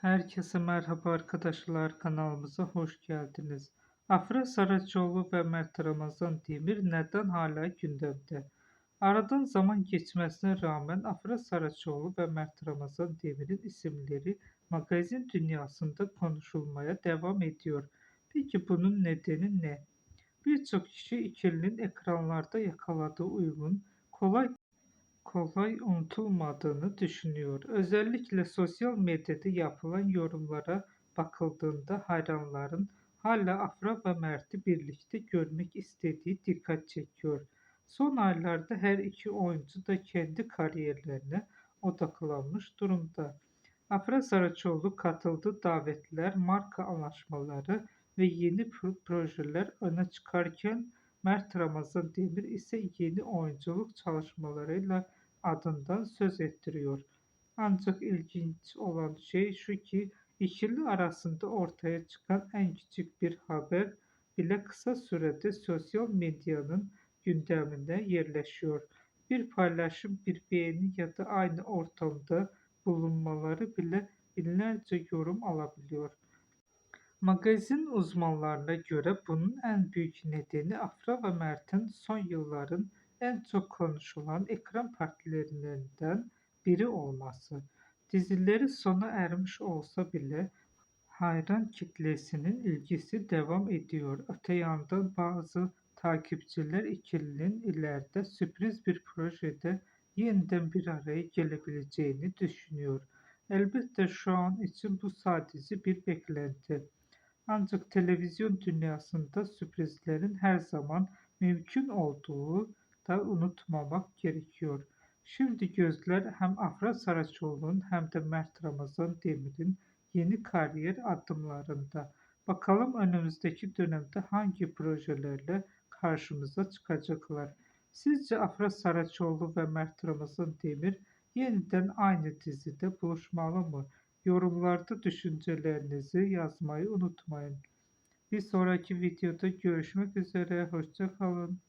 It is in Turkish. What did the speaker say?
Herkese merhaba arkadaşlar, kanalımıza hoş geldiniz. Afra Saraçoğlu ve Mert Ramazan Demir neden hala gündemde? Aradan zaman geçmesine rağmen Afra Saraçoğlu ve Mert Ramazan Demir'in isimleri magazin dünyasında konuşulmaya devam ediyor. Peki bunun nedeni ne? Birçok kişi ikilinin ekranlarda yakaladığı uyumun kolay unutulmadığını düşünüyor. Özellikle sosyal medyada yapılan yorumlara bakıldığında hayranların hala Afra ve Mert'i birlikte görmek istediği dikkat çekiyor. Son aylarda her iki oyuncu da kendi kariyerlerine odaklanmış durumda. Afra Saraçoğlu katıldığı davetler, marka anlaşmaları ve yeni projeler öne çıkarken Mert Ramazan Demir ise yeni oyunculuk çalışmalarıyla adından söz ettiriyor. Ancak ilginç olan şey şu ki ikili arasında ortaya çıkan en küçük bir haber bile kısa sürede sosyal medyanın gündemine yerleşiyor. Bir paylaşım, bir beğeni ya da aynı ortamda bulunmaları bile binlerce yorum alabiliyor. Magazin uzmanlarına göre bunun en büyük nedeni Afra ve Mert'in son yılların en çok konuşulan ekran partilerinden biri olması. Dizileri sona ermiş olsa bile hayran kitlesinin ilgisi devam ediyor. Öte yandan bazı takipçiler ikilinin ileride sürpriz bir projede yeniden bir araya gelebileceğini düşünüyor. Elbette şu an için bu sadece bir beklenti. Ancak televizyon dünyasında sürprizlerin her zaman mümkün olduğu da unutmamak gerekiyor. Şimdi gözler hem Afra Saraçoğlu'nun hem de Mert Ramazan Demir'in yeni kariyer adımlarında. Bakalım önümüzdeki dönemde hangi projelerle karşımıza çıkacaklar. Sizce Afra Saraçoğlu ve Mert Ramazan Demir yeniden aynı dizide buluşmalı mı? Yorumlarda düşüncelerinizi yazmayı unutmayın. Bir sonraki videoda görüşmek üzere. Hoşça kalın.